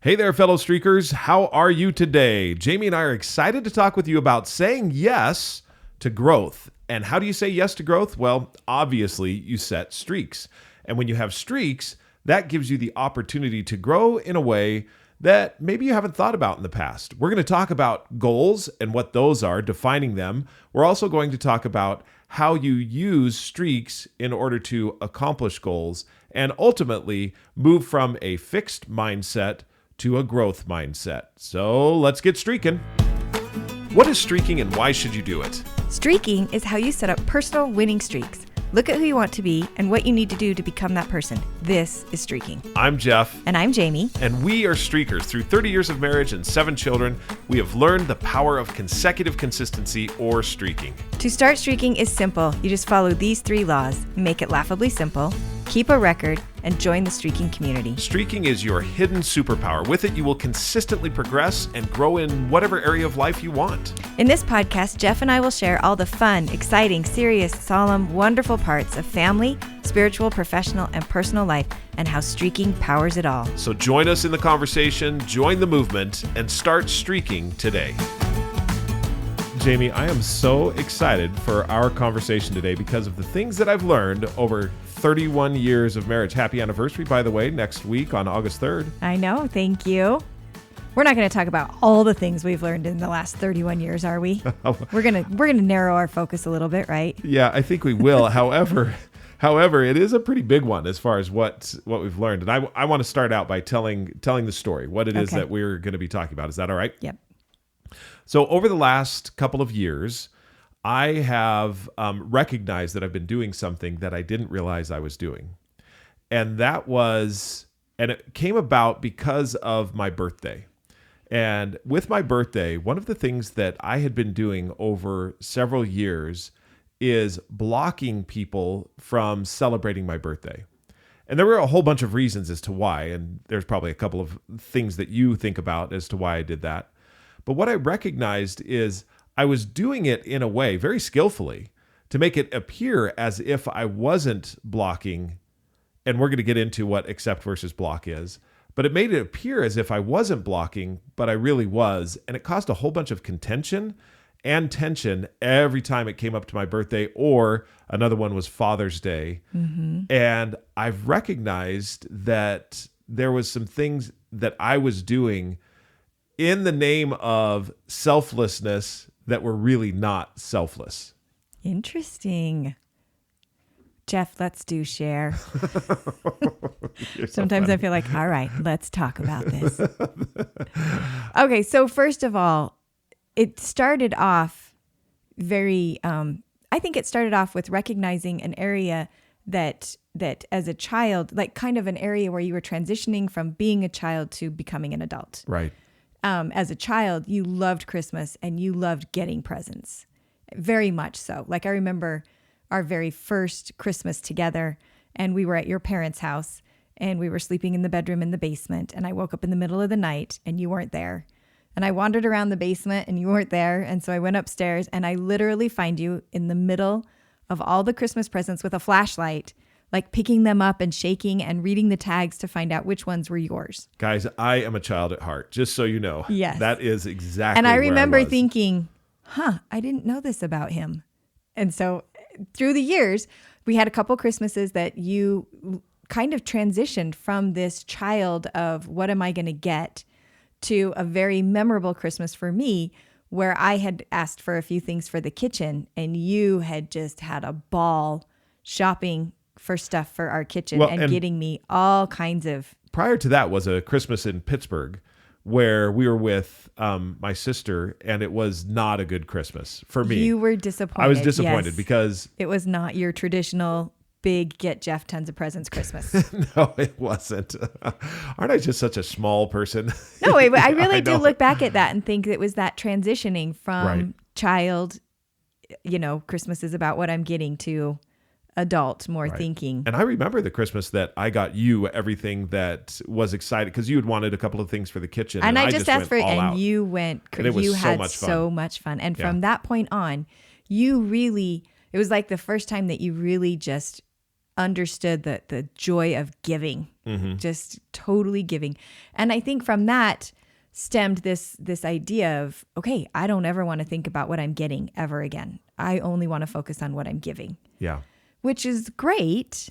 Hey there, fellow streakers. How are you today? Jami and I are excited to talk with you about saying yes to growth. And how do you say yes to growth? Well, obviously, you set streaks. And when you have streaks, that gives you the opportunity to grow in a way that maybe you haven't thought about in the past. We're going to talk about goals and what those are, defining them. We're also going to talk about how you use streaks in order to accomplish goals and ultimately move from a fixed mindset to a growth mindset. So let's get streaking. What is streaking and why should you do it? Streaking is how you set up personal winning streaks. Look at who you want to be and what you need to do to become that person. This is streaking. I'm Jeff. And I'm Jami. And we are streakers. Through 30 years of marriage and 7 children, we have learned the power of consecutive consistency or streaking. To start streaking is simple. You just follow these 3 laws. Make it laughably simple, keep a record, and join the streaking community. Streaking is your hidden superpower. With it, you will consistently progress and grow in whatever area of life you want. In this podcast, Jeff and I will share all the fun, exciting, serious, solemn, wonderful parts of family, spiritual, professional, and personal life, and how streaking powers it all. So join us in the conversation, join the movement, and start streaking today. Jami, I am so excited for our conversation today because of the things that I've learned over 31 years of marriage. Happy anniversary, by the way, next week on August 3rd. I know. Thank you. We're not going to talk about all the things we've learned in the last 31 years, are we? We're going to narrow our focus a little bit, right? Yeah, I think we will. However, it is a pretty big one as far as what we've learned. And I want to start out by telling the story, what it is that we're going to be talking about. Is that all right? Yep. So over the last couple of years, I have recognized that I've been doing something that I didn't realize I was doing. And it came about because of my birthday. And with my birthday, one of the things that I had been doing over several years is blocking people from celebrating my birthday. And there were a whole bunch of reasons as to why, and there's probably a couple of things that you think about as to why I did that. But what I recognized is I was doing it in a way, very skillfully, to make it appear as if I wasn't blocking, and we're going to get into what accept versus block is, but it made it appear as if I wasn't blocking, but I really was, and it caused a whole bunch of contention and tension every time it came up to my birthday, or another one was Father's Day. Mm-hmm. And I've recognized that there was some things that I was doing in the name of selflessness that were really not selfless. Interesting. Jeff, let's do share. Sometimes so I feel like, all right, let's talk about this. Okay, so first of all, it started off I think it started off with recognizing an area that as a child, like kind of an area where you were transitioning from being a child to becoming an adult. Right. As a child, you loved Christmas and you loved getting presents. Very much so. Like I remember our very first Christmas together, and we were at your parents' house, and we were sleeping in the bedroom in the basement, and I woke up in the middle of the night and you weren't there. And I wandered around the basement and you weren't there. And so I went upstairs and I literally find you in the middle of all the Christmas presents with a flashlight, like picking them up and shaking and reading the tags to find out which ones were yours. Guys, I am a child at heart, just so you know. Yes. That is exactly And I where remember I was. thinking, I didn't know this about him. And so through the years, we had a couple Christmases that you kind of transitioned from this child of what am I going to get to a very memorable Christmas for me, where I had asked for a few things for the kitchen and you had just had a ball shopping for stuff for our kitchen and getting me all kinds of. Prior to that was a Christmas in Pittsburgh where we were with my sister, and it was not a good Christmas for me. You were disappointed. I was disappointed yes. because it was not your traditional big get Jeff tons of presents Christmas. No, it wasn't. Aren't I just such a small person? No, I really do look back at that and think it was that transitioning from child, Christmas is about what I'm getting, to adult, more thinking. And I remember the Christmas that I got you everything that was excited because you had wanted a couple of things for the kitchen. And I just asked for it, and out. you went, and it was you so had much fun. so much fun. And from that point on, you really, it was like the first time that you really just understood the joy of giving, just totally giving. And I think from that stemmed this idea of, okay, I don't ever want to think about what I'm getting ever again. I only want to focus on what I'm giving. Yeah. Which is great,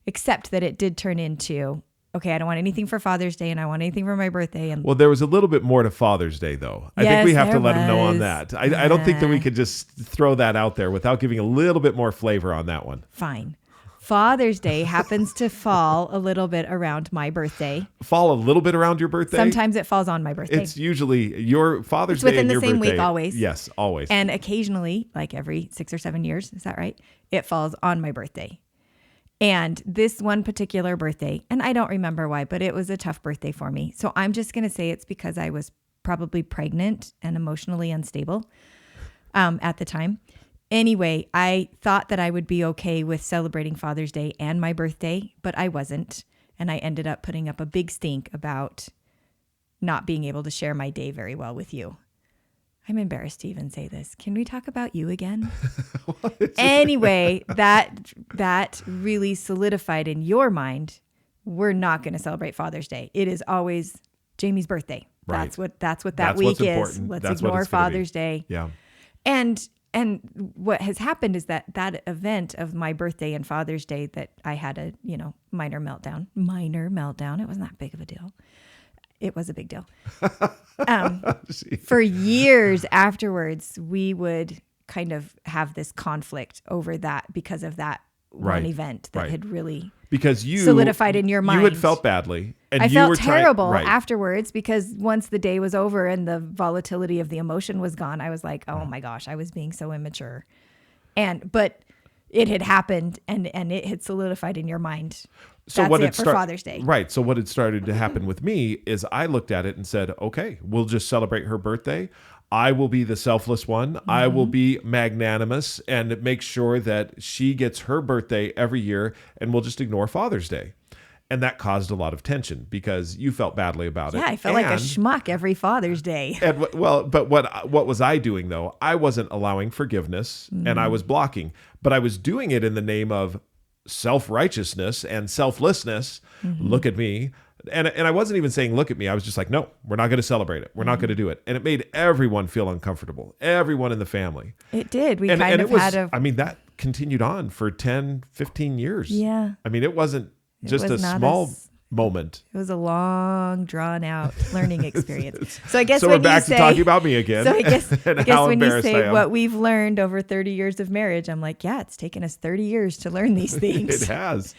except that it did turn into, okay, I don't want anything for Father's Day and I want anything for my birthday. And well, there was a little bit more to Father's Day, though. I think we have to let them know on that. I don't think that we could just throw that out there without giving a little bit more flavor on that one. Fine. Father's Day happens to fall a little bit around my birthday. Fall a little bit around your birthday? Sometimes it falls on my birthday. It's usually your Father's Day and your birthday. Within the same week always. Yes, always. And occasionally, like every 6 or 7 years, is that right? It falls on my birthday. And this one particular birthday, and I don't remember why, but it was a tough birthday for me. So I'm just going to say it's because I was probably pregnant and emotionally unstable at the time. Anyway, I thought that I would be okay with celebrating Father's Day and my birthday, but I wasn't. And I ended up putting up a big stink about not being able to share my day very well with you. I'm embarrassed to even say this. Can we talk about you again? Anyway, that really solidified in your mind, we're not going to celebrate Father's Day. It is always Jamie's birthday. Right. That's what that week is. Let's ignore Father's Day. Yeah. And what has happened is that event of my birthday and Father's Day that I had a, minor meltdown. It wasn't that big of a deal. It was a big deal. For years afterwards, we would kind of have this conflict over that because of that one event that had really solidified in your mind. You had felt badly. And I you felt were terrible afterwards because once the day was over and the volatility of the emotion was gone, I was like, oh my gosh, I was being so immature. But it had happened and it had solidified in your mind. So That's what it for Father's Day. Right. So what had started to happen with me is I looked at it and said, okay, we'll just celebrate her birthday. I will be the selfless one. I will be magnanimous and make sure that she gets her birthday every year, and we'll just ignore Father's Day. And that caused a lot of tension because you felt badly about it. Yeah, I felt like a schmuck every Father's Day. But what was I doing, though? I wasn't allowing forgiveness, and I was blocking. But I was doing it in the name of self-righteousness and selflessness. Look at me. And I wasn't even saying, look at me. I was just like, no, we're not going to celebrate it. We're not going to do it. And it made everyone feel uncomfortable. Everyone in the family. It did. We that continued on for 10, 15 years. Yeah. I mean, it wasn't just a small moment. It was a long, drawn out learning experience. So I guess we're back to talking about me again. So I guess when you say I what we've learned over 30 years of marriage, I'm like, yeah, it's taken us 30 years to learn these things. It has.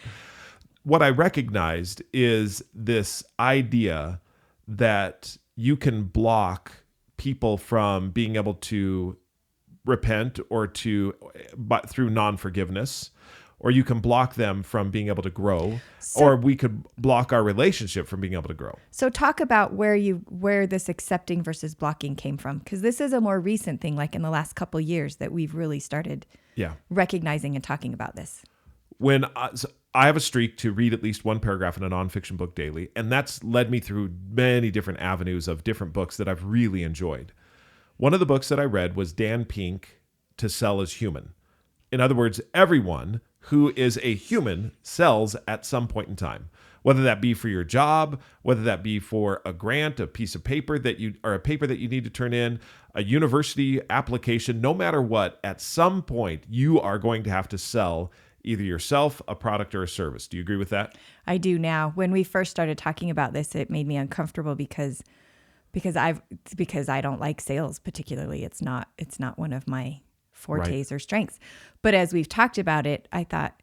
What I recognized is this idea that you can block people from being able to repent but through non-forgiveness, or you can block them from being able to grow, or we could block our relationship from being able to grow. So talk about where this accepting versus blocking came from, because this is a more recent thing, like in the last couple of years that we've really started recognizing and talking about this. When I have a streak to read at least one paragraph in a nonfiction book daily, and that's led me through many different avenues of different books that I've really enjoyed. One of the books that I read was Dan Pink, To Sell as Human. In other words, everyone who is a human sells at some point in time, whether that be for your job, whether that be for a grant, a piece of paper a paper that you need to turn in, a university application, no matter what, at some point you are going to have to sell either yourself, a product, or a service. Do you agree with that? I do now. When we first started talking about this, it made me uncomfortable because I don't like sales particularly. It's not one of my fortes or strengths. But as we've talked about it, I thought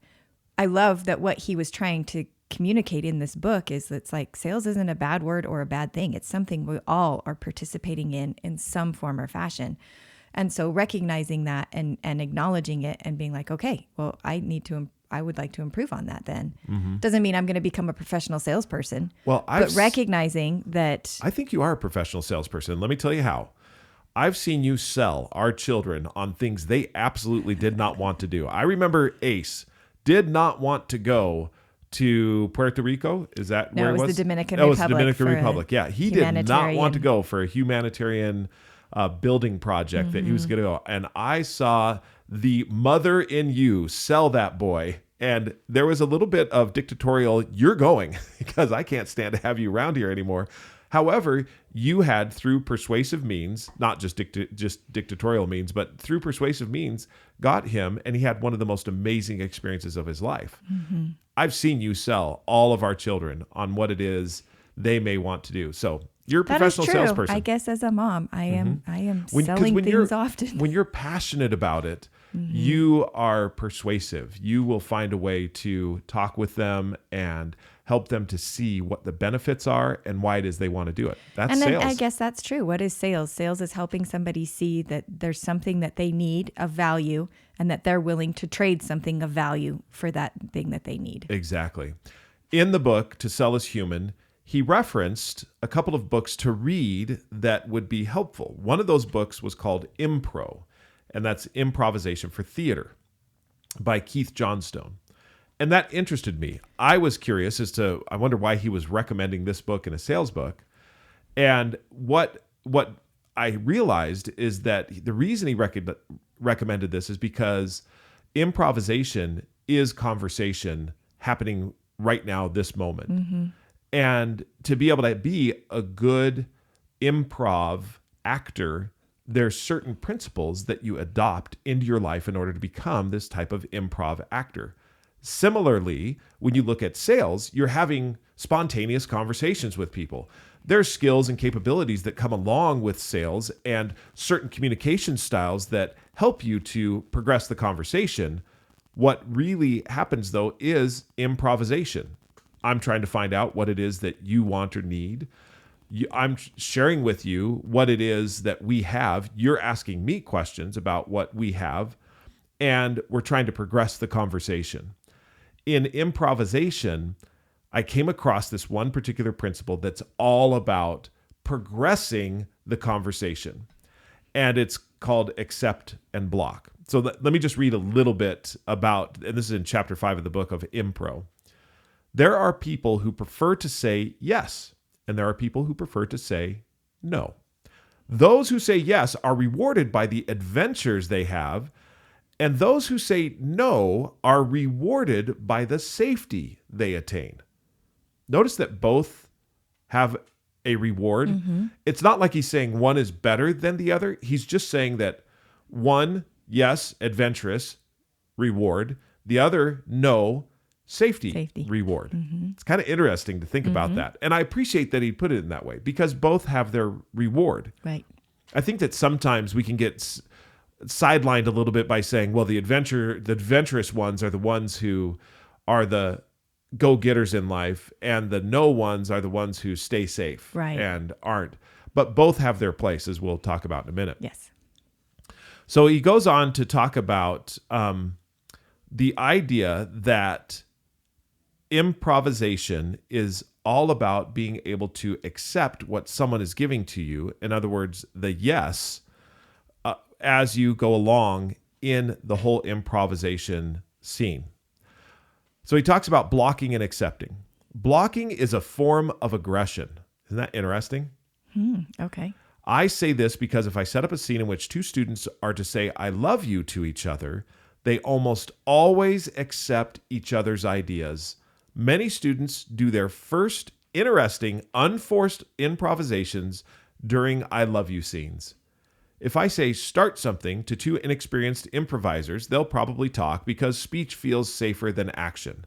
I love that what he was trying to communicate in this book is that it's like sales isn't a bad word or a bad thing. It's something we all are participating in some form or fashion. And so recognizing that and acknowledging it and being like, okay, well, I would like to improve on that then. Doesn't mean I'm going to become a professional salesperson. Well, but recognizing that. I think you are a professional salesperson. Let me tell you how. I've seen you sell our children on things they absolutely did not want to do. I remember Ace did not want to go to Puerto Rico. Is that where it was? No, it was the Dominican Republic. It was the Dominican Republic. Yeah, he did not want to go for a humanitarian building project that he was going to go. And I saw the mother in you sell that boy And there was a little bit of dictatorial, you're going because I can't stand to have you around here anymore. However, you had, through persuasive means, not just dictatorial means, but through persuasive means, got him, and he had one of the most amazing experiences of his life. Mm-hmm. I've seen you sell all of our children on what it is they may want to do. So you're a professional salesperson. I guess as a mom, I am selling things often. When you're passionate about it, you are persuasive. You will find a way to talk with them and help them to see what the benefits are and why it is they want to do it. That's sales. I guess that's true. What is sales? Sales is helping somebody see that there's something that they need of value and that they're willing to trade something of value for that thing that they need. Exactly. In the book, To Sell is Human, he referenced a couple of books to read that would be helpful. One of those books was called Impro, and that's Improvisation for Theater by Keith Johnstone. And that interested me. I was curious I wonder why he was recommending this book in a sales book. And what I realized is that the reason he recommended this is because improvisation is conversation happening right now, this moment. Mm-hmm. And to be able to be a good improv actor, there's certain principles that you adopt into your life in order to become this type of improv actor. Similarly, when you look at sales, you're having spontaneous conversations with people. There's skills and capabilities that come along with sales and certain communication styles that help you to progress the conversation. What really happens, though, is improvisation. I'm trying to find out what it is that you want or need. I'm sharing with you what it is that we have. You're asking me questions about what we have, and we're trying to progress the conversation. In improvisation, I came across this one particular principle that's all about progressing the conversation, and it's called accept and block. So let me just read a little bit about, and this is in chapter 5 of the book of Impro. There are people who prefer to say yes, and there are people who prefer to say no. Those who say yes are rewarded by the adventures they have, and those who say no are rewarded by the safety they attain. Notice that both have a reward. Mm-hmm. It's not like he's saying one is better than the other. He's just saying that one, yes, adventurous, reward. The other, no, safety. Reward. Mm-hmm. It's kind of interesting to think about that. And I appreciate that he put it in that way because both have their reward. Right. I think that sometimes we can get sidelined a little bit by saying, well, the adventurous ones are the ones who are the go-getters in life, and the no ones are the ones who stay safe and aren't. But both have their place, as we'll talk about in a minute. Yes. So he goes on to talk about the idea that improvisation is all about being able to accept what someone is giving to you. In other words, the yes, as you go along in the whole improvisation scene. So he talks about blocking and accepting. Blocking is a form of aggression. Isn't that interesting? Okay. I say this because if I set up a scene in which two students are to say, I love you to each other, they almost always accept each other's ideas. Many students do their first interesting, unforced improvisations during I love you scenes. If I say start something to two inexperienced improvisers, they'll probably talk because speech feels safer than action.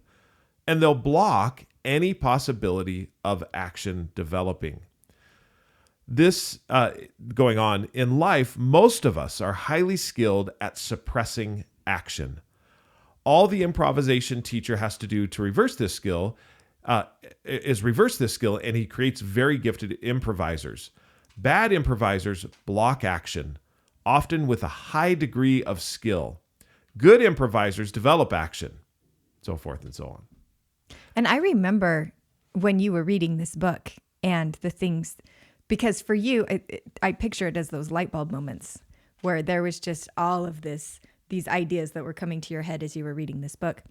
And they'll block any possibility of action developing. This going on in life, most of us are highly skilled at suppressing action. All the improvisation teacher has to do to reverse this skill, and he creates very gifted improvisers. Bad improvisers block action, often with a high degree of skill. Good improvisers develop action, so forth and so on. And I remember when you were reading this book and the things, because for you, I picture it as those light bulb moments where there was just all of these ideas that were coming to your head as you were reading this book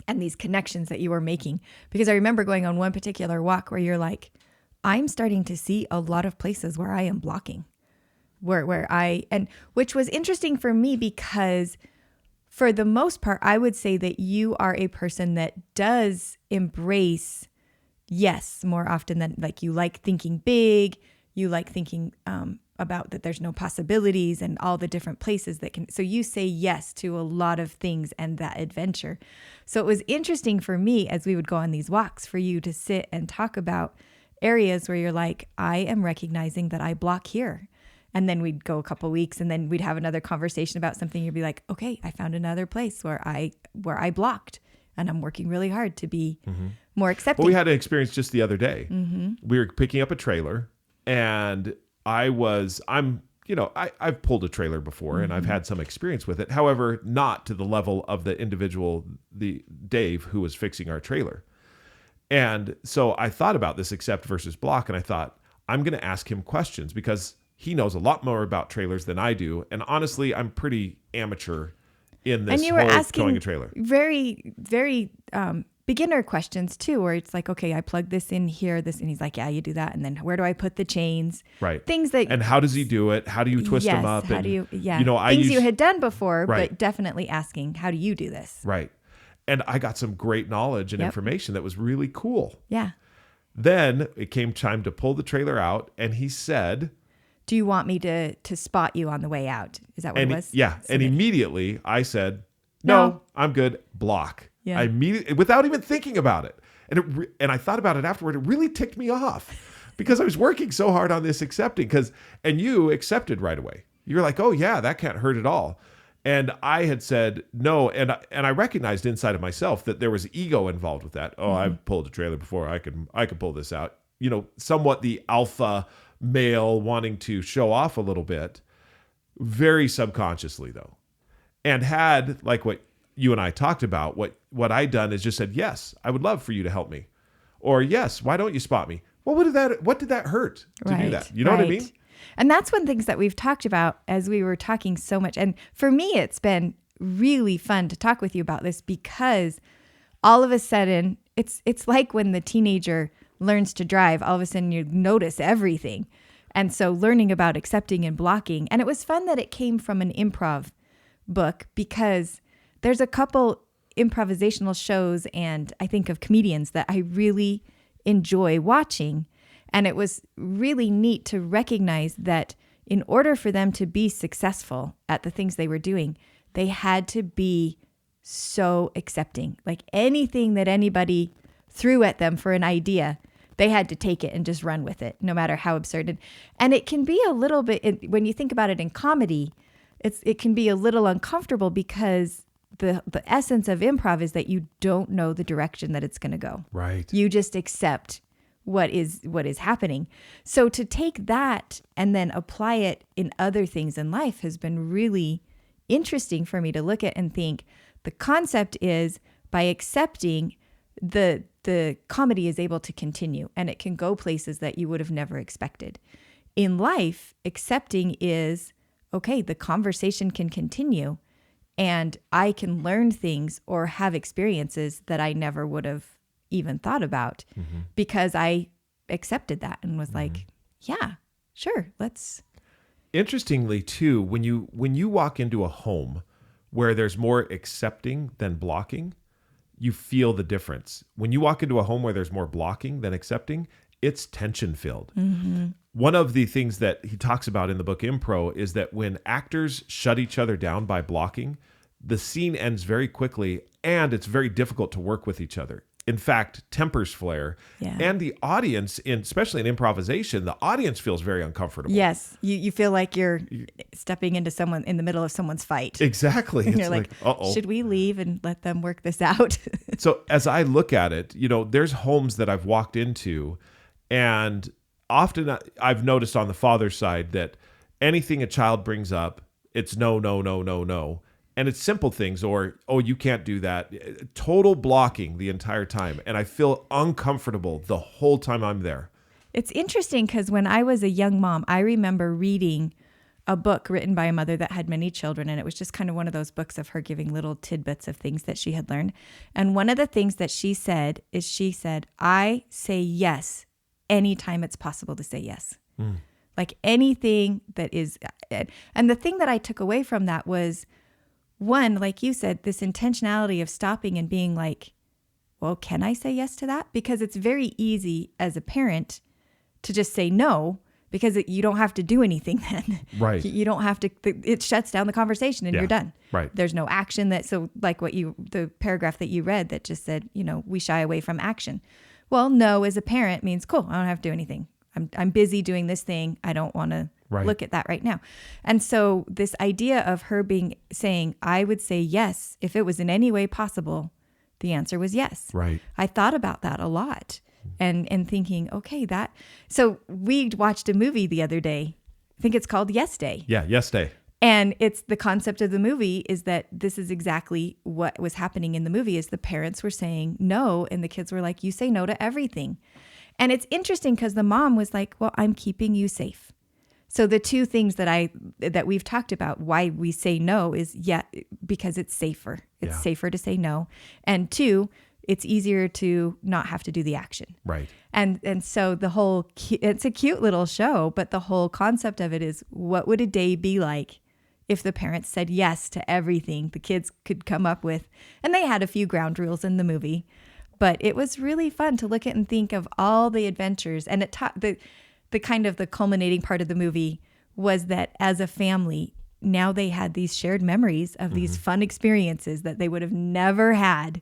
and these connections that you were making. Because I remember going on one particular walk where you're like, I'm starting to see a lot of places where I am blocking, which was interesting for me because for the most part, I would say that you are a person that does embrace yes more often than, like, you like thinking big, you like thinking about that there's no possibilities and all the different places that can, so you say yes to a lot of things and that adventure. So it was interesting for me as we would go on these walks for you to sit and talk about areas where you're like, I am recognizing that I block here. And then we'd go a couple weeks and then we'd have another conversation about something. You'd be like, okay, I found another place where I blocked, and I'm working really hard to be more accepting. Well, we had an experience just the other day. We were picking up a trailer, and I've pulled a trailer before and I've had some experience with it. However, not to the level of the individual, the Dave, who was fixing our trailer. And so I thought about this accept versus block, and I thought, I'm going to ask him questions because he knows a lot more about trailers than I do. And honestly, I'm pretty amateur in this and you were whole asking towing a trailer. Very, very beginner questions too, where it's like, okay, I plug this in here, this, and he's like, yeah, you do that. And then where do I put the chains? Right. Things that. And how does he do it? How do you twist them up? How and, do you, things you had done before, Right. but definitely asking, how do you do this? Right. And I got some great knowledge and information that was really cool. Yeah. Then it came time to pull the trailer out, and he said, do you want me to spot you on the way out? Is that what it was? Yeah. So and immediately I said, no, I'm good. Block. Yeah. I immediately, without even thinking about it. And I thought about it afterward. It really ticked me off because I was working so hard on this accepting and you accepted right away. You were like, oh yeah, that can't hurt at all. And I had said no. And I recognized inside of myself that there was ego involved with that. Oh, I've pulled a trailer before. I can pull this out, somewhat the alpha male wanting to show off a little bit, very subconsciously though. And had, like what you and I talked about, what I'd done is just said, yes, I would love for you to help me. Or yes, why don't you spot me? Well, what did that hurt to do that? You know what I mean? And that's one of the things that we've talked about as we were talking so much. And for me, it's been really fun to talk with you about this because all of a sudden, it's like when the teenager learns to drive, all of a sudden you notice everything. And so learning about accepting and blocking. And it was fun that it came from an improv book because there's a couple improvisational shows and I think of comedians that I really enjoy watching. And it was really neat to recognize that in order for them to be successful at the things they were doing, they had to be so accepting. Like anything that anybody threw at them for an idea, they had to take it and just run with it, no matter how absurd. And it can be a little bit, when you think about it in comedy, it can be a little uncomfortable because the essence of improv is that you don't know the direction that it's going to go. Right. You just accept what is happening. So to take that and then apply it in other things in life has been really interesting for me to look at and think the concept is by accepting the comedy is able to continue and it can go places that you would have never expected. In life, accepting is, okay, the conversation can continue and I can learn things or have experiences that I never would have even thought about because I accepted that and was like, yeah, sure, let's. Interestingly too, when you walk into a home where there's more accepting than blocking, you feel the difference. When you walk into a home where there's more blocking than accepting, it's tension filled. One of the things that he talks about in the book Impro is that when actors shut each other down by blocking, the scene ends very quickly and it's very difficult to work with each other. In fact, tempers flare. Yeah. And the audience, especially in improvisation, the audience feels very uncomfortable. Yes. You feel like you're stepping into someone in the middle of someone's fight. Exactly. And you're like, uh-oh. Should we leave and let them work this out? So as I look at it, there's homes that I've walked into and often I've noticed on the father's side that anything a child brings up, it's no, no, no, no, no. And it's simple things or, oh, you can't do that. Total blocking the entire time. And I feel uncomfortable the whole time I'm there. It's interesting because when I was a young mom, I remember reading a book written by a mother that had many children. And it was just kind of one of those books of her giving little tidbits of things that she had learned. And one of the things that she said is I say yes anytime it's possible to say yes. Like anything that is. And the thing that I took away from that was, one, like you said, this intentionality of stopping and being like, well, can I say yes to that? Because it's very easy as a parent to just say no, because you don't have to do anything then. Right. You don't have to, it shuts down the conversation and you're done. Right. There's no action so like the paragraph that you read that just said, we shy away from action. Well, no, as a parent means, cool, I don't have to do anything. I'm busy doing this thing. I don't want to look at that right now. And so this idea of her saying, I would say yes, if it was in any way possible, the answer was yes. Right. I thought about that a lot and thinking, okay, so we watched a movie the other day. I think it's called Yes Day. Yeah. Yes Day. And it's the concept of the movie is that this is exactly what was happening in the movie is the parents were saying no. And the kids were like, you say no to everything. And it's interesting because the mom was like, well, I'm keeping you safe. So the two things that we've talked about why we say no is because it's safer. It's safer to say no. And two, it's easier to not have to do the action. Right. And so it's a cute little show, but the whole concept of it is what would a day be like if the parents said yes to everything the kids could come up with? And they had a few ground rules in the movie, but it was really fun to look at and think of all the adventures. And the kind of the culminating part of the movie was that as a family, now they had these shared memories of these fun experiences that they would have never had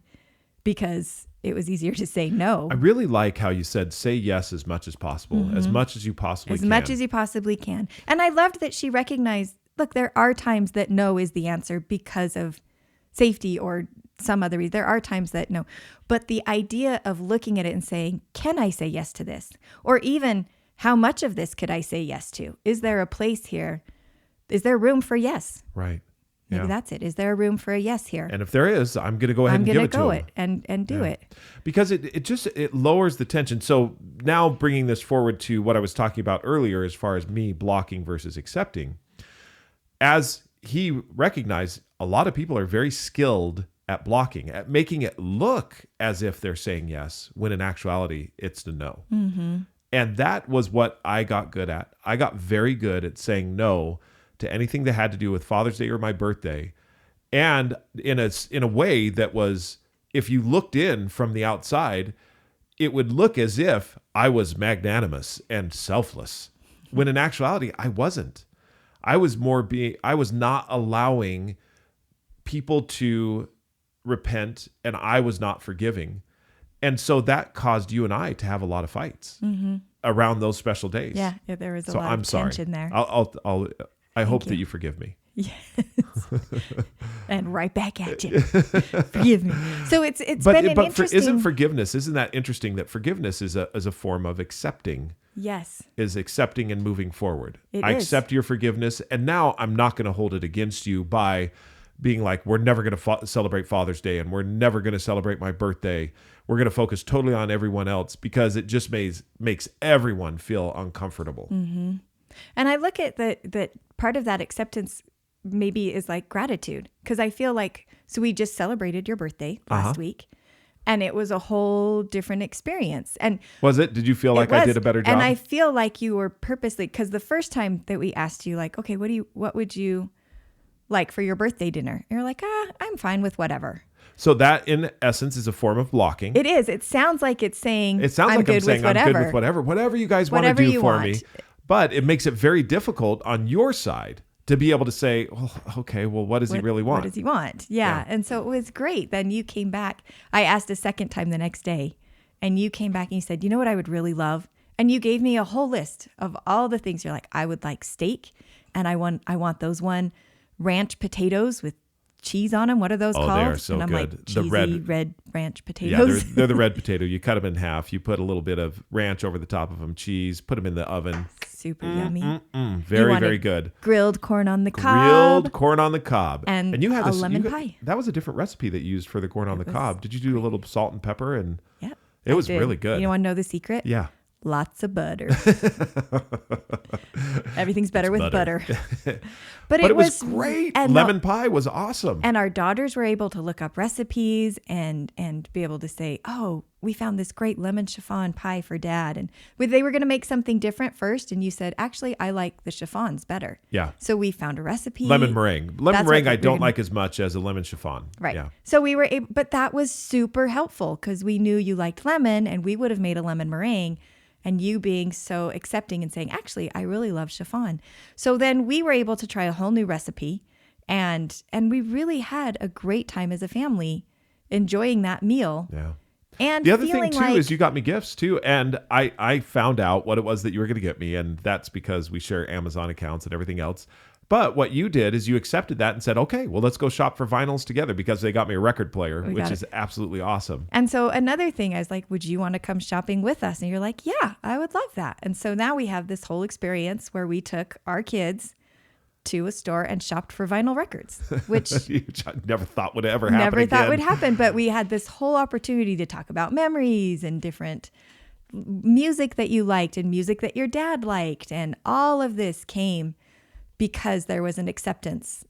because it was easier to say no. I really like how you said, say yes as much as possible, as much as you possibly can. As much as you possibly can. And I loved that she recognized, look, there are times that no is the answer because of safety or some other reason. There are times that no. But the idea of looking at it and saying, can I say yes to this? Or even, how much of this could I say yes to? Is there a place here? Is there room for yes? Right. Maybe that's it. Is there a room for a yes here? And if there is, I'm going to go ahead and give it to him. I'm going to go and do it. Because it lowers the tension. So now bringing this forward to what I was talking about earlier as far as me blocking versus accepting, as he recognized, a lot of people are very skilled at blocking, at making it look as if they're saying yes, when in actuality, it's a no. Mm-hmm. And that was what I got good at. I got very good at saying no to anything that had to do with Father's Day or my birthday. And in a way that was, if you looked in from the outside, it would look as if I was magnanimous and selfless, when in actuality, I wasn't. I was not allowing people to repent, and I was not forgiving. And so that caused you and I to have a lot of fights around those special days. Yeah, there was a lot of tension there. I hope that you forgive me. Yes. And right back at you. Forgive me. So it's been an interesting... Isn't that interesting that forgiveness is a form of accepting? Yes. Is accepting and moving forward. I accept your forgiveness, and now I'm not going to hold it against you by being like, we're never going to celebrate Father's Day, and we're never going to celebrate my birthday. We're going to focus totally on everyone else, because it just makes everyone feel uncomfortable. Mm-hmm. And I look at that part of that acceptance maybe is like gratitude, because I feel like, so we just celebrated your birthday last week, and it was a whole different experience. And was it? Did you feel like I did a better job? And I feel like you were purposely, because the first time that we asked you, like, okay, what would you like for your birthday dinner? You're like, I'm fine with whatever. So that, in essence, is a form of blocking. It is. It sounds like it's saying, I'm saying I'm good with whatever. Whatever you guys want to do for me. But it makes it very difficult on your side to be able to say, oh, okay, well, what does he really want? What does he want? Yeah. And so it was great. Then you came back. I asked a second time the next day, and you came back and you said, you know what I would really love? And you gave me a whole list of all the things. You're like, I would like steak, and I want those ranch potatoes with cheese on them. What are those called? They are so and I'm good. Like, cheesy red ranch Yeah, potatoes. they're the red potato. You cut them in half. You put a little bit of ranch over the top of them, cheese, put them in the oven. Super yummy. Very, very good. Grilled corn on the cob. And you had a lemon pie. That was a different recipe that you used for the corn on the cob. Did you do a little salt and pepper? And yeah, it was really good. You want to know the secret? Yeah. lots of butter. Everything's better with butter. But it was great. And lemon pie was awesome. And our daughters were able to look up recipes and be able to say, oh, we found this great lemon chiffon pie for Dad. And they were going to make something different first. And you said, actually, I like the chiffons better. Yeah. So we found a recipe. Lemon meringue. Lemon meringue I don't like as much as a lemon chiffon. Right. Yeah. So we were able, but that was super helpful because we knew you liked lemon and we would have made a lemon meringue. And you being so accepting and saying, actually, I really love chiffon. So then we were able to try a whole new recipe. And we really had a great time as a family enjoying that meal. Yeah. And the other thing, too, is you got me gifts, too. And I found out what it was that you were going to get me. And that's because we share Amazon accounts and everything else. But what you did is you accepted that and said, okay, well, let's go shop for vinyls together because they got me a record player, which is absolutely awesome. And so another thing, I was like, would you want to come shopping with us? And you're like, yeah, I would love that. And so now we have this whole experience where we took our kids to a store and shopped for vinyl records, which you never thought would ever happen. Never thought would happen. But we had this whole opportunity to talk about memories and different music that you liked and music that your dad liked. And all of this came because there was an acceptance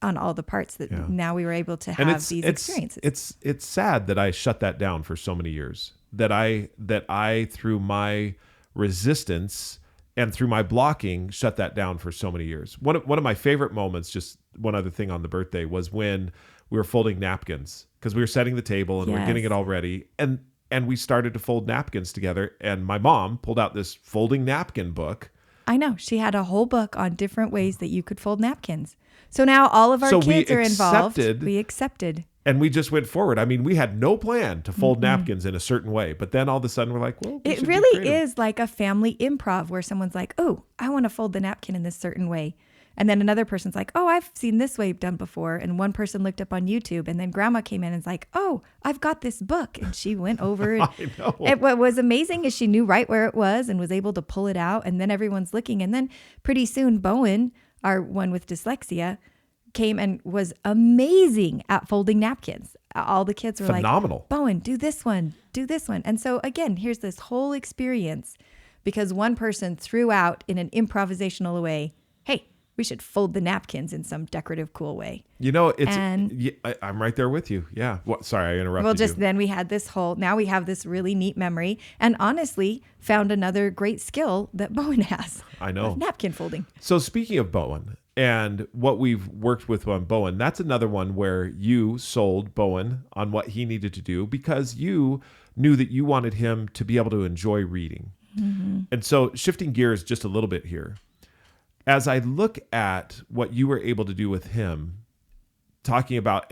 on all the parts that now we were able to have these experiences. It's sad that I shut that down for so many years, that I through my resistance and through my blocking shut that down for so many years. One of my favorite moments, just one other thing on the birthday, was when we were folding napkins because we were setting the table and we're getting it all ready. And we started to fold napkins together. And my mom pulled out this folding napkin book. I know. She had a whole book on different ways that you could fold napkins. So now all of our kids are involved. We accepted. And we just went forward. I mean, we had no plan to fold napkins in a certain way. But then all of a sudden we're like, well, it really is like a family improv where someone's like, oh, I want to fold the napkin in this certain way. And then another person's like, oh, I've seen this way done before. And one person looked up on YouTube. And then grandma came in and was like, oh, I've got this book. And she went over. And I know. What was amazing is she knew right where it was and was able to pull it out. And then everyone's looking. And then pretty soon, Bowen, our one with dyslexia, came and was amazing at folding napkins. All the kids were phenomenal. Like, Bowen, do this one, do this one. And so again, here's this whole experience because one person threw out in an improvisational way, hey, we should fold the napkins in some decorative, cool way. You know, I'm right there with you. Yeah. Sorry, I interrupted you. Then we had now we have this really neat memory and honestly found another great skill that Bowen has. I know. Napkin folding. So speaking of Bowen and what we've worked with on Bowen, that's another one where you sold Bowen on what he needed to do because you knew that you wanted him to be able to enjoy reading. Mm-hmm. And so shifting gears just a little bit here. As I look at what you were able to do with him, talking about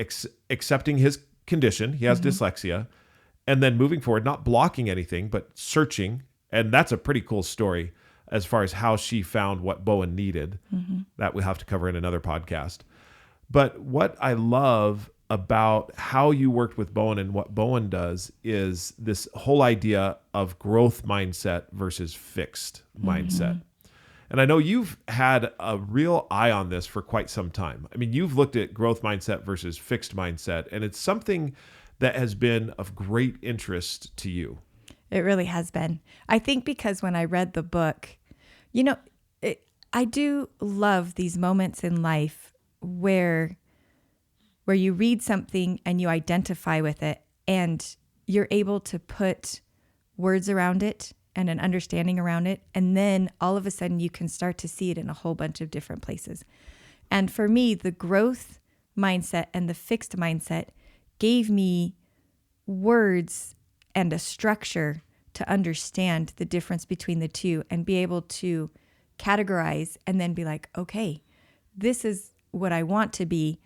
accepting his condition, he has dyslexia, and then moving forward, not blocking anything, but searching. And that's a pretty cool story as far as how she found what Bowen needed. Mm-hmm. That we'll have to cover in another podcast. But what I love about how you worked with Bowen and what Bowen does is this whole idea of growth mindset versus fixed mindset. And I know you've had a real eye on this for quite some time. I mean, you've looked at growth mindset versus fixed mindset, and it's something that has been of great interest to you. It really has been. I think because when I read the book, I do love these moments in life where you read something and you identify with it and you're able to put words around it and an understanding around it. And then all of a sudden you can start to see it in a whole bunch of different places. And for me, the growth mindset and the fixed mindset gave me words and a structure to understand the difference between the two and be able to categorize and then be like, okay, this is what I want to be.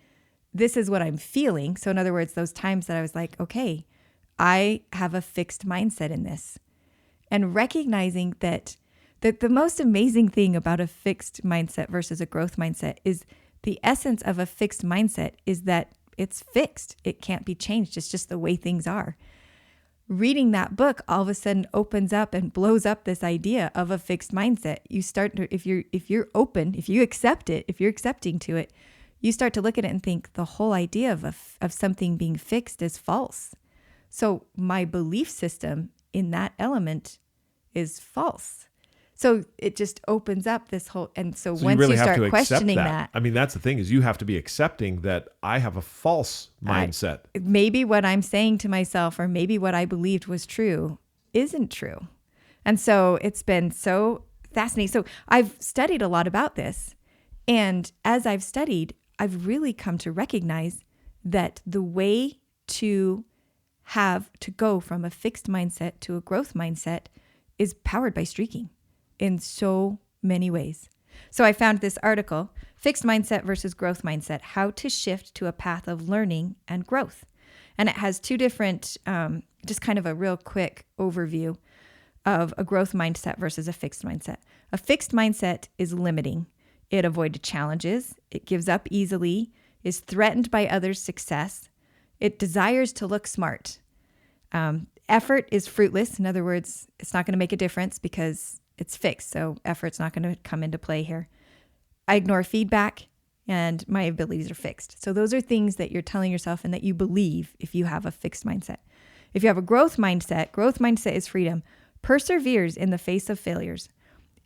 This is what I'm feeling. So in other words, those times that I was like, okay, I have a fixed mindset in this. And recognizing that the most amazing thing about a fixed mindset versus a growth mindset is the essence of a fixed mindset is that it's fixed. It can't be changed. It's just the way things are. Reading that book all of a sudden opens up and blows up this idea of a fixed mindset. You start to, if you're open, if you accept it, if you're accepting to it, you start to look at it and think the whole idea of something being fixed is false. So my belief system in that element is false. So it just opens up this whole, and so So once you really you have start to accept questioning that. I mean, that's the thing, is you have to be accepting that I have a false mindset. maybe what I'm saying to myself, or maybe what I believed was true, isn't true. And so it's been so fascinating. So I've studied a lot about this. And as I've studied, I've really come to recognize that the way to go from a fixed mindset to a growth mindset is powered by streaking in so many ways. So I found this article, Fixed Mindset versus Growth Mindset, How to Shift to a Path of Learning and Growth. And it has two different, just kind of a real quick overview of a growth mindset versus a fixed mindset. A fixed mindset is limiting. It avoids challenges. It gives up easily, is threatened by others' success. It desires to look smart. Effort is fruitless. In other words, it's not going to make a difference because it's fixed. So effort's not going to come into play here. I ignore feedback and my abilities are fixed. So those are things that you're telling yourself and that you believe if you have a fixed mindset. If you have a growth mindset is freedom. Perseveres in the face of failures.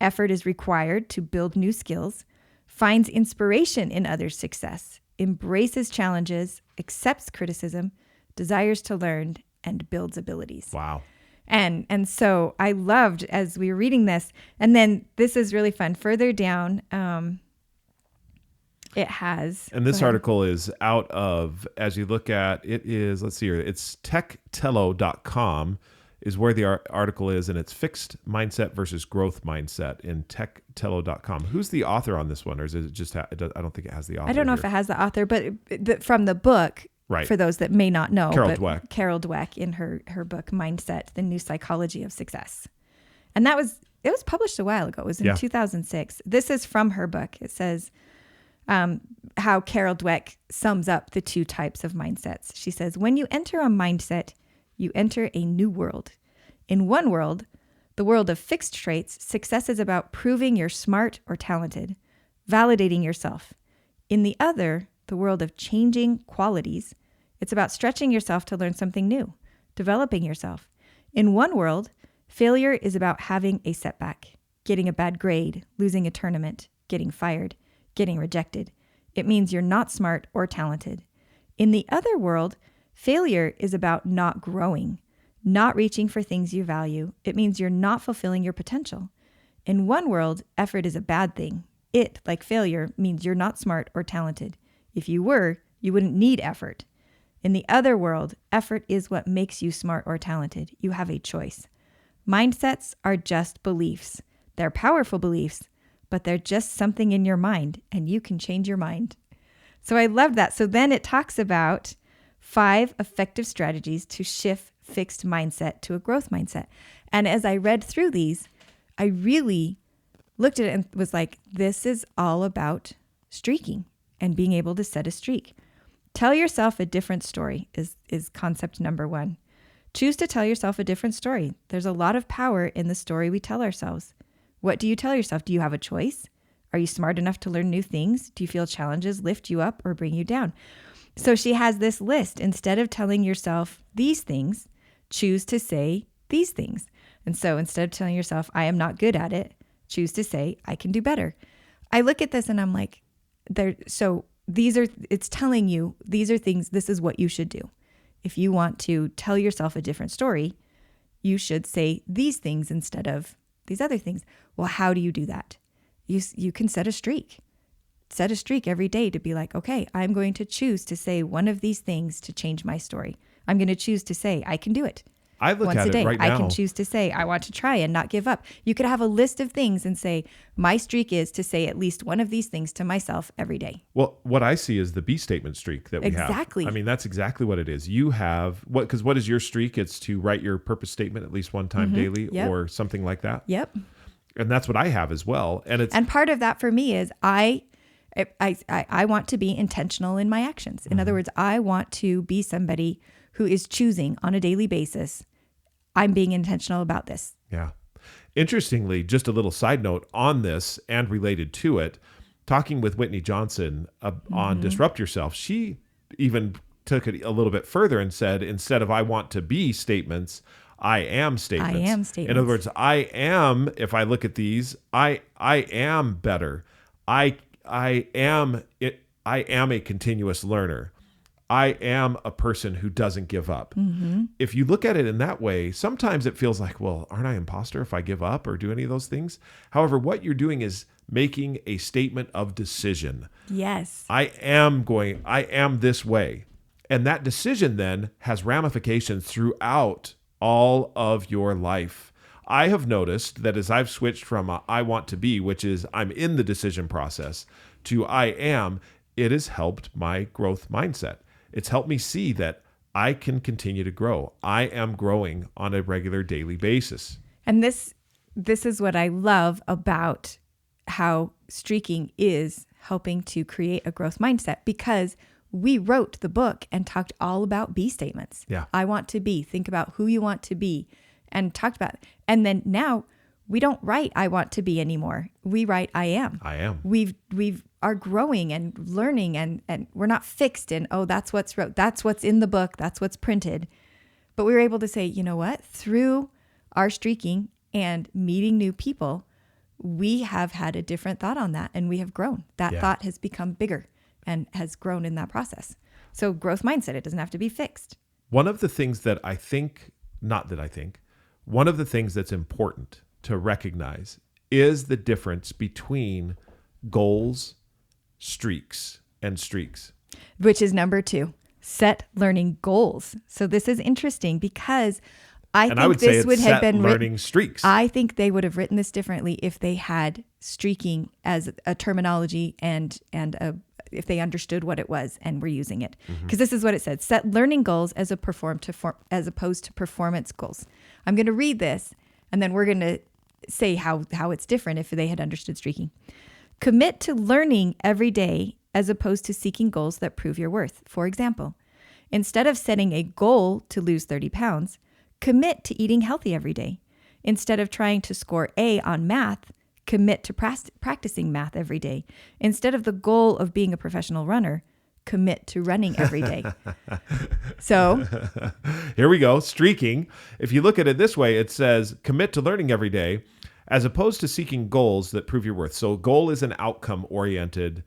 Effort is required to build new skills. Finds inspiration in others' success. Embraces challenges. Accepts criticism. Desires to learn and builds abilities. Wow. And so I loved as we were reading this, and then this is really fun. Further down, it has. And this article is out of, as you look at, it is, let's see here, it's techtello.com is where the article is, and it's fixed mindset versus growth mindset in techtello.com. Who's the author on this one, or is it just, I don't think it has the author. I don't know if it has the author, but from the book, right, for those that may not know, Carol Dweck in her book, Mindset, The New Psychology of Success. And it was published a while ago. It was in 2006. This is from her book. It says how Carol Dweck sums up the two types of mindsets. She says, when you enter a mindset, you enter a new world. In one world, the world of fixed traits, success is about proving you're smart or talented, validating yourself. In the other, the world of changing qualities, it's about stretching yourself to learn something new, developing yourself. In one world, failure is about having a setback, getting a bad grade, losing a tournament, getting fired, getting rejected. It means you're not smart or talented. In the other world, failure is about not growing, not reaching for things you value. It means you're not fulfilling your potential. In one world, effort is a bad thing. It, like failure, means you're not smart or talented. If you were, you wouldn't need effort. In the other world, effort is what makes you smart or talented. You have a choice. Mindsets are just beliefs. They're powerful beliefs, but they're just something in your mind, and you can change your mind. So I love that. So then it talks about 5 effective strategies to shift fixed mindset to a growth mindset. And as I read through these, I really looked at it and was like, this is all about streaking and being able to set a streak. Tell yourself a different story is concept number 1. Choose to tell yourself a different story. There's a lot of power in the story we tell ourselves. What do you tell yourself? Do you have a choice? Are you smart enough to learn new things? Do you feel challenges lift you up or bring you down? So she has this list. Instead of telling yourself these things, choose to say these things. And so instead of telling yourself, I am not good at it, choose to say, I can do better. I look at this and I'm like, it's telling you, these are things, this is what you should do. If you want to tell yourself a different story, you should say these things instead of these other things. Well, how do you do that? You can set a streak. Set a streak every day to be like, okay, I'm going to choose to say one of these things to change my story. I'm going to choose to say, I can do it. I look Once at a day. it right now. I can choose to say, I want to try and not give up. You could have a list of things and say, my streak is to say at least one of these things to myself every day. Well, what I see is the B statement streak that we have. Exactly. I mean, that's exactly what it is. You have, because what is your streak? It's to write your purpose statement at least one time daily or something like that. Yep. And that's what I have as well. And part of that for me is I want to be intentional in my actions. In other words, I want to be somebody who is choosing on a daily basis. I'm being intentional about this. Yeah. Interestingly, just a little side note on this and related to it, talking with Whitney Johnson on Disrupt Yourself, she even took it a little bit further and said, instead of I want to be statements, I am statements. I am In statements. other words, I am, if I look at these, I am better. I am it. I am a continuous learner. I am a person who doesn't give up. If you look at it in that way, sometimes it feels like, well, aren't I an imposter if I give up or do any of those things? However, what you're doing is making a statement of decision. Yes. I am this way. And that decision then has ramifications throughout all of your life. I have noticed that as I've switched from I want to be, which is I'm in the decision process, to I am, it has helped my growth mindset. It's helped me see that I can continue to grow. I am growing on a regular daily basis. And this is what I love about how streaking is helping to create a growth mindset, because we wrote the book and talked all about be statements. Yeah. I want to be. Think about who you want to be and talked about it. And then now we don't write I want to be anymore. We write I am. I am. We are growing and learning and we're not fixed in, oh, that's what's wrote. That's what's in the book. That's what's printed. But we were able to say, you know what? Through our streaking and meeting new people, we have had a different thought on that and we have grown. That thought has become bigger and has grown in that process. So growth mindset, it doesn't have to be fixed. One of the things that one of the things that's important to recognize is the difference between goals, streaks, and streaks. Which is number 2, set learning goals. So this is interesting because I think this would have been learning streaks. I think they would have written this differently if they had streaking as a terminology and if they understood what it was and were using it. Because this is what it said: set learning goals as opposed to performance goals. I'm going to read this and then we're going to say how it's different if they had understood streaking. Commit to learning every day as opposed to seeking goals that prove your worth. For example, instead of setting a goal to lose 30 pounds, commit to eating healthy every day. Instead of trying to score A on math, commit to practicing math every day. Instead of the goal of being a professional runner, commit to running every day. So here we go. Streaking. If you look at it this way, it says commit to learning every day as opposed to seeking goals that prove your worth. So a goal is an outcome-oriented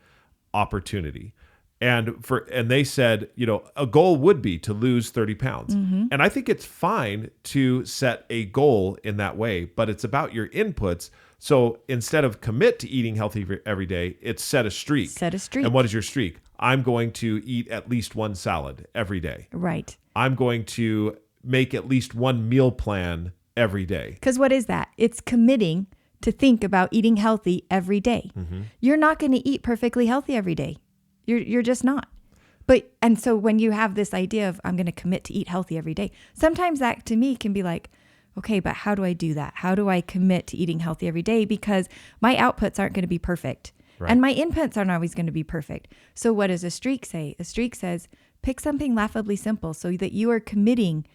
opportunity. And they said, a goal would be to lose 30 pounds. And I think it's fine to set a goal in that way, but it's about your inputs. So instead of commit to eating healthy every day, it's set a streak. Set a streak. And what is your streak? I'm going to eat at least one salad every day. Right. I'm going to make at least one meal plan every day. Because what is that? It's committing to think about eating healthy every day. You're not going to eat perfectly healthy every day. You're just not. And so when you have this idea of I'm going to commit to eat healthy every day, sometimes that to me can be like, okay, but how do I do that? How do I commit to eating healthy every day? Because my outputs aren't going to be perfect. Right. And my inputs aren't always going to be perfect. So what does a streak say? A streak says, pick something laughably simple so that you are committing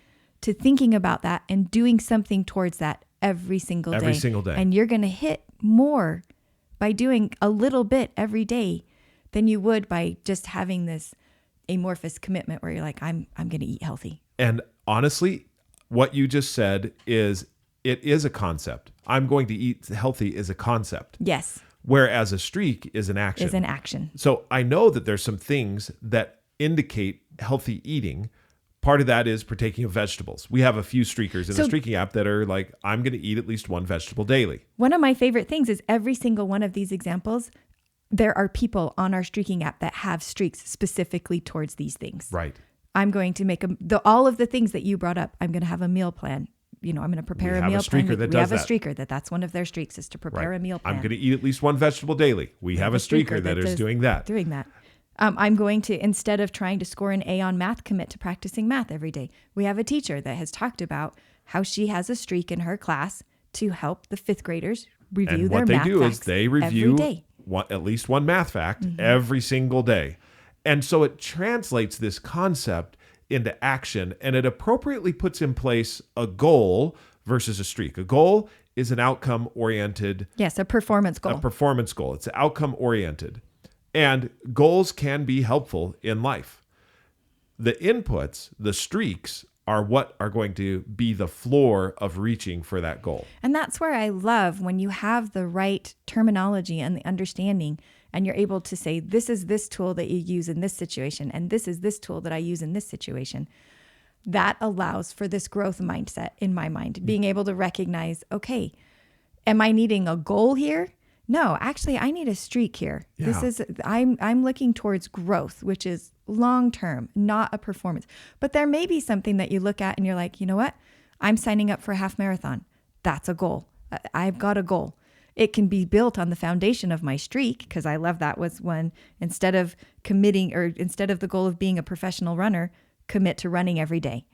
to thinking about that and doing something towards that every single day. Every single day. And you're going to hit more by doing a little bit every day than you would by just having this amorphous commitment where you're like, I'm going to eat healthy. And honestly, what you just said it is a concept. I'm going to eat healthy is a concept. Yes. Whereas a streak is an action. Is an action. So I know that there's some things that indicate healthy eating. Part of that is partaking of vegetables. We have a few streakers in the streaking app that are like, I'm going to eat at least one vegetable daily. One of my favorite things is every single one of these examples, there are people on our streaking app that have streaks specifically towards these things. Right. I'm going to make all of the things that you brought up. I'm going to have a meal plan. I'm going to prepare a meal plan. We have a streaker that's one of their streaks is to prepare a meal plan. I'm going to eat at least one vegetable daily. We have a streaker that is doing that. I'm going to, instead of trying to score an A on math, commit to practicing math every day. We have a teacher that has talked about how she has a streak in her class to help the 5th graders review their math facts. And what they do is they review every day. At least one math fact every single day. And so it translates this concept into action, and it appropriately puts in place a goal versus a streak. A goal is an outcome-oriented... Yes, a performance goal. A performance goal. It's outcome-oriented. And goals can be helpful in life. The inputs, the streaks, are what are going to be the floor of reaching for that goal. And that's where I love when you have the right terminology and the understanding, and you're able to say, this is this tool that you use in this situation, and this is this tool that I use in this situation. That allows for this growth mindset in my mind, being able to recognize, okay, am I needing a goal here? No, actually, I need a streak here. Yeah. I'm looking towards growth, which is long term, not a performance. But there may be something that you look at and you're like, you know what? I'm signing up for a half marathon. That's a goal. I've got a goal. It can be built on the foundation of my streak, because I love that was when instead of the goal of being a professional runner, commit to running every day.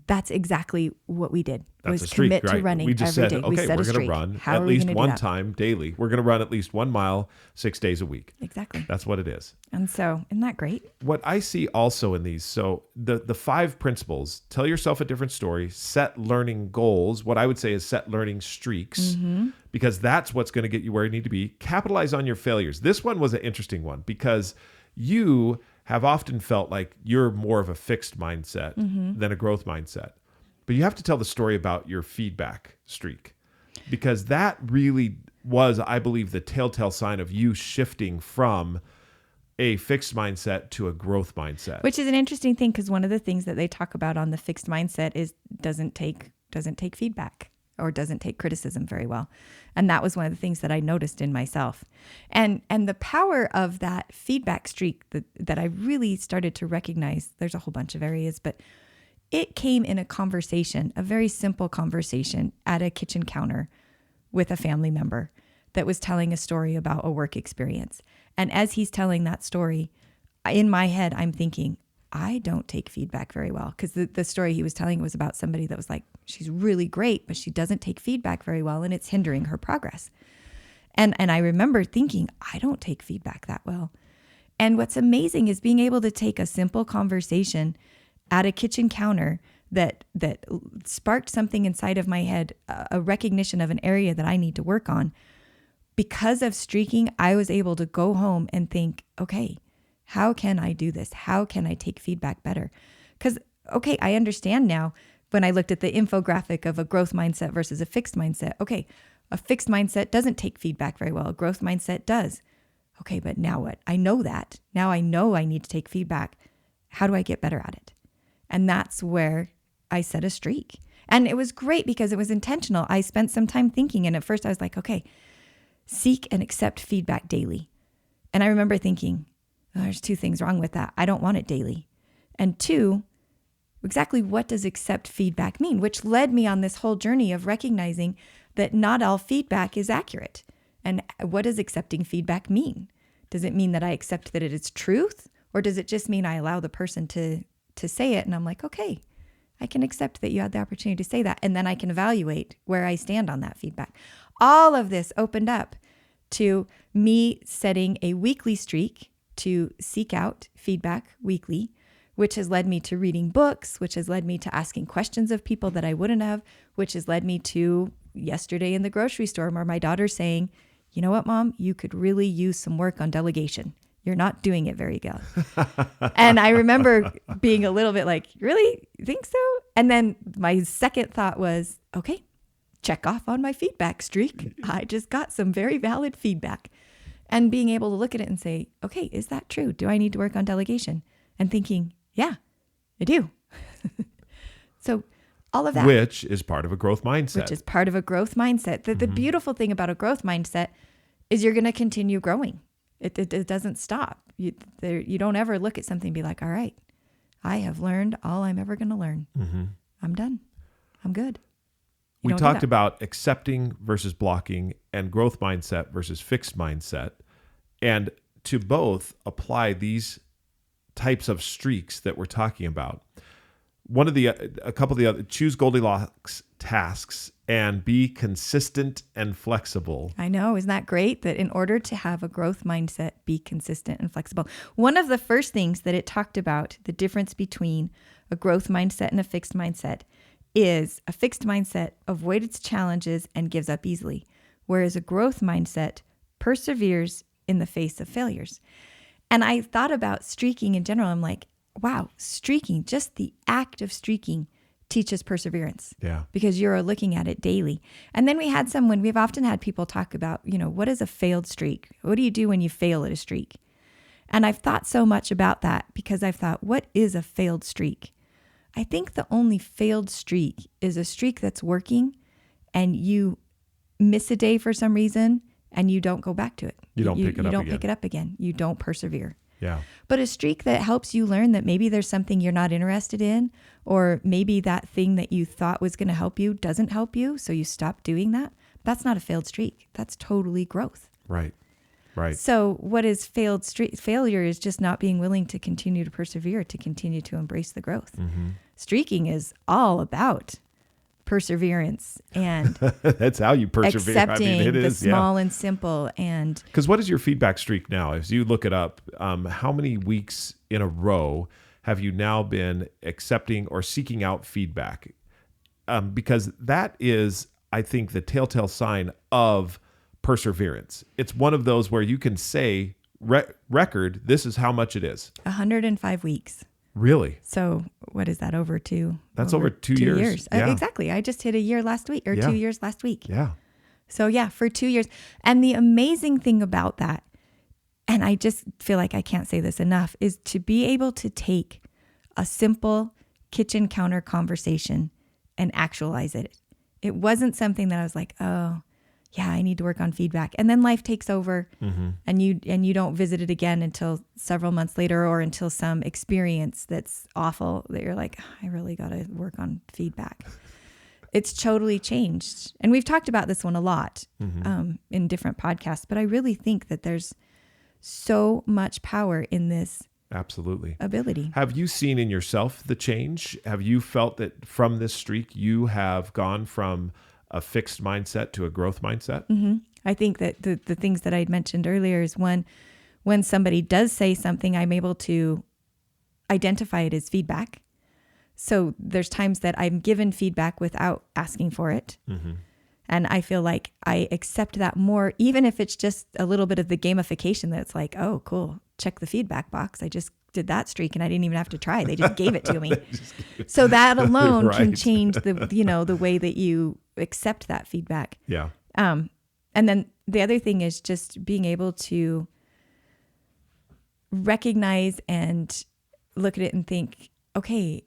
That's exactly what we did. That's was a streak, commit right? to running We just every said, day. okay, set we're a going to streak. run How at are we least gonna do one that? time daily. We're going to run at least 1 mile 6 days a week. Exactly. That's what it is. And so, isn't that great? What I see also in these, so the 5 principles: tell yourself a different story, set learning goals. What I would say is set learning streaks, because that's what's going to get you where you need to be. Capitalize on your failures. This one was an interesting one because you have often felt like you're more of a fixed mindset than a growth mindset. But you have to tell the story about your feedback streak, because that really was, I believe, the telltale sign of you shifting from a fixed mindset to a growth mindset. Which is an interesting thing, because one of the things that they talk about on the fixed mindset is doesn't take feedback or doesn't take criticism very well. And that was one of the things that I noticed in myself. And the power of that feedback streak that I really started to recognize, there's a whole bunch of areas, but it came in a conversation, a very simple conversation at a kitchen counter with a family member that was telling a story about a work experience. And as he's telling that story, in my head, I'm thinking, I don't take feedback very well, because the story he was telling was about somebody that was like, she's really great, but she doesn't take feedback very well, and it's hindering her progress. And I remember thinking, I don't take feedback that well. And what's amazing is being able to take a simple conversation at a kitchen counter that sparked something inside of my head, a recognition of an area that I need to work on. Because of streaking, I was able to go home and think, okay, how can I do this? How can I take feedback better? Because, okay, I understand now when I looked at the infographic of a growth mindset versus a fixed mindset. Okay, a fixed mindset doesn't take feedback very well. A growth mindset does. Okay, but now what? I know that. Now I know I need to take feedback. How do I get better at it? And that's where I set a streak. And it was great because it was intentional. I spent some time thinking. And at first I was like, okay, seek and accept feedback daily. And I remember thinking, oh, there's 2 things wrong with that. I don't want it daily. And 2, exactly what does accept feedback mean? Which led me on this whole journey of recognizing that not all feedback is accurate. And what does accepting feedback mean? Does it mean that I accept that it is truth? Or does it just mean I allow the person to say it, and I'm like, okay, I can accept that you had the opportunity to say that, and then I can evaluate where I stand on that feedback. All of this opened up to me setting a weekly streak to seek out feedback weekly, which has led me to reading books, which has led me to asking questions of people that I wouldn't have, which has led me to yesterday in the grocery store where my daughter's saying, you know what, Mom, you could really use some work on delegation. You're not doing it very good. And I remember being a little bit like, really? You think so? And then my second thought was, okay, check off on my feedback streak. I just got some very valid feedback. And being able to look at it and say, okay, is that true? Do I need to work on delegation? And thinking, yeah, I do. So all of that. Which is part of a growth mindset. Which is part of a growth mindset. The beautiful thing about a growth mindset is you're going to continue growing. It doesn't stop. You don't ever look at something and be like, all right, I have learned all I'm ever going to learn. I'm done. I'm good. We talked about accepting versus blocking and growth mindset versus fixed mindset. And to both apply these types of streaks that we're talking about. A couple of the other, choose Goldilocks tasks and be consistent and flexible. I know. Isn't that great? That in order to have a growth mindset, be consistent and flexible. One of the first things that it talked about, the difference between a growth mindset and a fixed mindset, is a fixed mindset avoids challenges and gives up easily, whereas a growth mindset perseveres in the face of failures. And I thought about streaking in general. I'm like, wow, streaking, just the act of streaking teaches perseverance. Yeah. Because you're looking at it daily. And then we've often had people talk about, what is a failed streak? What do you do when you fail at a streak? And I've thought so much about that because I've thought, what is a failed streak? I think the only failed streak is a streak that's working and you miss a day for some reason and you don't go back to it. You don't pick it up again. You don't pick it up again. You don't persevere. Yeah. But a streak that helps you learn that maybe there's something you're not interested in, or maybe that thing that you thought was going to help you doesn't help you, so you stop doing that. That's not a failed streak. That's totally growth. Right. Right. So what is failed streak? Failure is just not being willing to continue to persevere, to continue to embrace the growth. Mm-hmm. Streaking is all about perseverance and that's how you persevere. Accepting the small and simple. And because what is your feedback streak now? As you look it up, how many weeks in a row have you now been accepting or seeking out feedback? Because that is, I think, the telltale sign of perseverance. It's one of those where you can say, record, this is how much it is. 105 weeks. Really? So what is that, over two? That's over 2 years. Yeah. Exactly. I just hit a year last week, or 2 years last week. Yeah. So yeah, for 2 years. And the amazing thing about that, and I just feel like I can't say this enough, is to be able to take a simple kitchen counter conversation and actualize it. It wasn't something that I was like, oh, yeah, I need to work on feedback. And then life takes over, mm-hmm. and you don't visit it again until several months later, or until some experience that's awful that you're like, I really got to work on feedback. It's totally changed. And we've talked about this one a lot mm-hmm. In different podcasts, but I really think that there's so much power in this absolutely ability. Have you seen in yourself the change? Have you felt that from this streak you have gone from a fixed mindset to a growth mindset? Mm-hmm. I think that the things that I had mentioned earlier is when somebody does say something, I'm able to identify it as feedback. So there's times that I'm given feedback without asking for it. Mm-hmm. And I feel like I accept that more, even if it's just a little bit of the gamification that's like, oh, cool, check the feedback box. I just did that streak and I didn't even have to try. They just gave it to me. So that alone right. can change the way that you accept that feedback. Yeah. And then the other thing is just being able to recognize and look at it and think, okay,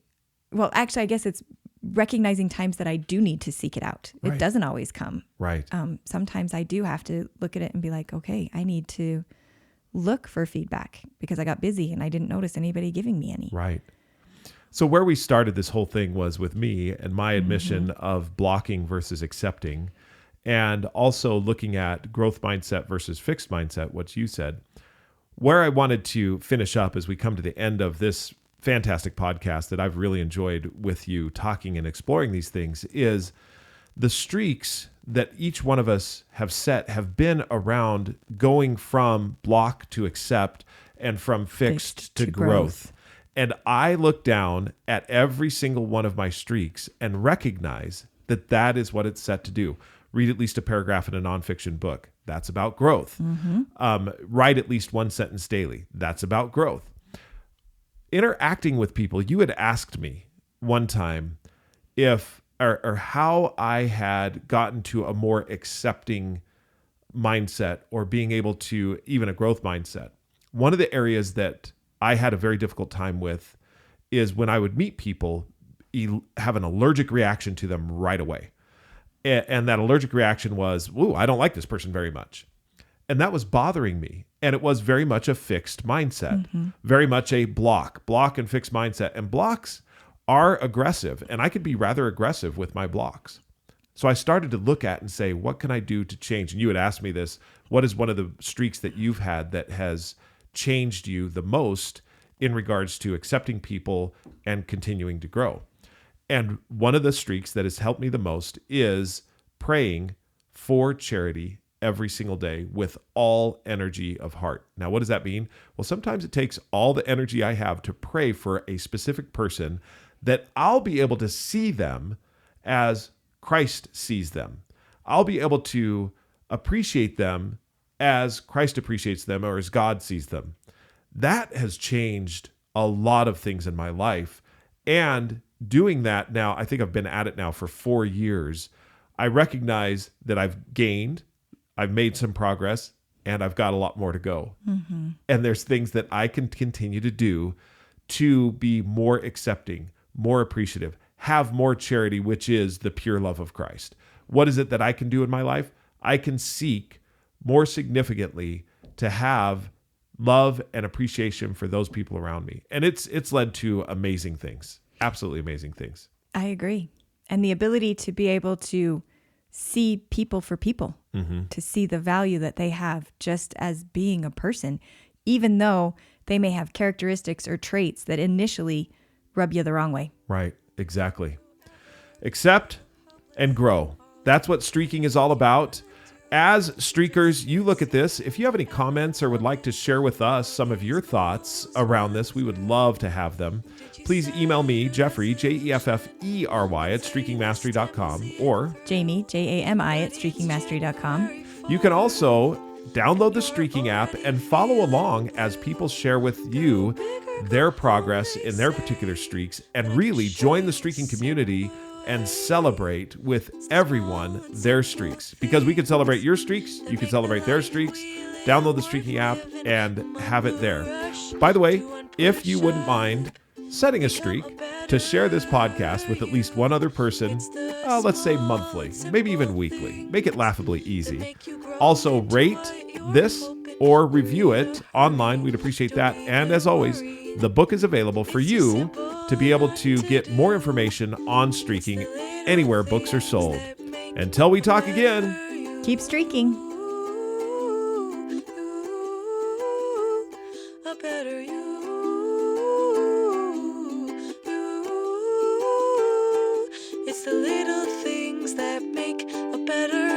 well, actually, I guess it's recognizing times that I do need to seek it out. Right. It doesn't always come. Right. Sometimes I do have to look at it and be like, okay, I need to look for feedback because I got busy and I didn't notice anybody giving me any. Right. So where we started this whole thing was with me and my admission mm-hmm. of blocking versus accepting, and also looking at growth mindset versus fixed mindset, what you said. Where I wanted to finish up as we come to the end of this fantastic podcast that I've really enjoyed with you talking and exploring these things is the streaks that each one of us have set have been around going from block to accept and from fixed to growth. And I look down at every single one of my streaks and recognize that that is what it's set to do. Read at least a paragraph in a nonfiction book. That's about growth. Mm-hmm. Write at least one sentence daily. That's about growth. Interacting with people, you had asked me one time if or how I had gotten to a more accepting mindset or being able to even a growth mindset. One of the areas that I had a very difficult time with is when I would meet people, have an allergic reaction to them right away. And that allergic reaction was, ooh, I don't like this person very much. And that was bothering me. And it was very much a fixed mindset, very much a block and fixed mindset. And blocks are aggressive. And I could be rather aggressive with my blocks. So I started to look at and say, what can I do to change? And you had asked me this, what is one of the streaks that you've had that has changed you the most in regards to accepting people and continuing to grow? And one of the streaks that has helped me the most is praying for charity every single day with all energy of heart. Now, what does that mean? Well, sometimes it takes all the energy I have to pray for a specific person that I'll be able to see them as Christ sees them. I'll be able to appreciate them as Christ appreciates them or as God sees them. That has changed a lot of things in my life. And doing that now, I think I've been at it now for 4 years. I recognize that I've gained, I've made some progress, and I've got a lot more to go. Mm-hmm. And there's things that I can continue to do to be more accepting, more appreciative, have more charity, which is the pure love of Christ. What is it that I can do in my life? I can seek more significantly to have love and appreciation for those people around me. And it's led to amazing things, absolutely amazing things. I agree. And the ability to be able to see people for people, to see the value that they have just as being a person, even though they may have characteristics or traits that initially rub you the wrong way. Right, exactly. Accept and grow. That's what streaking is all about. As streakers, you look at this. If you have any comments or would like to share with us some of your thoughts around this, we would love to have them. Please email me, Jeffrey, Jeffery, at streakingmastery.com, or Jami, Jami, at streakingmastery.com. You can also download the Streaking app and follow along as people share with you their progress in their particular streaks, and really join the streaking community and celebrate with everyone their streaks. Because we can celebrate your streaks, you can celebrate their streaks. Download the Streaking app and have it there. By the way, if you wouldn't mind setting a streak to share this podcast with at least one other person, let's say monthly, maybe even weekly. Make it laughably easy. Also, rate this or review it online. We'd appreciate that. And as always, the book is available for you to be able to get more information on streaking anywhere books are sold. Until we talk again, keep streaking. A better you. It's the little things that make a better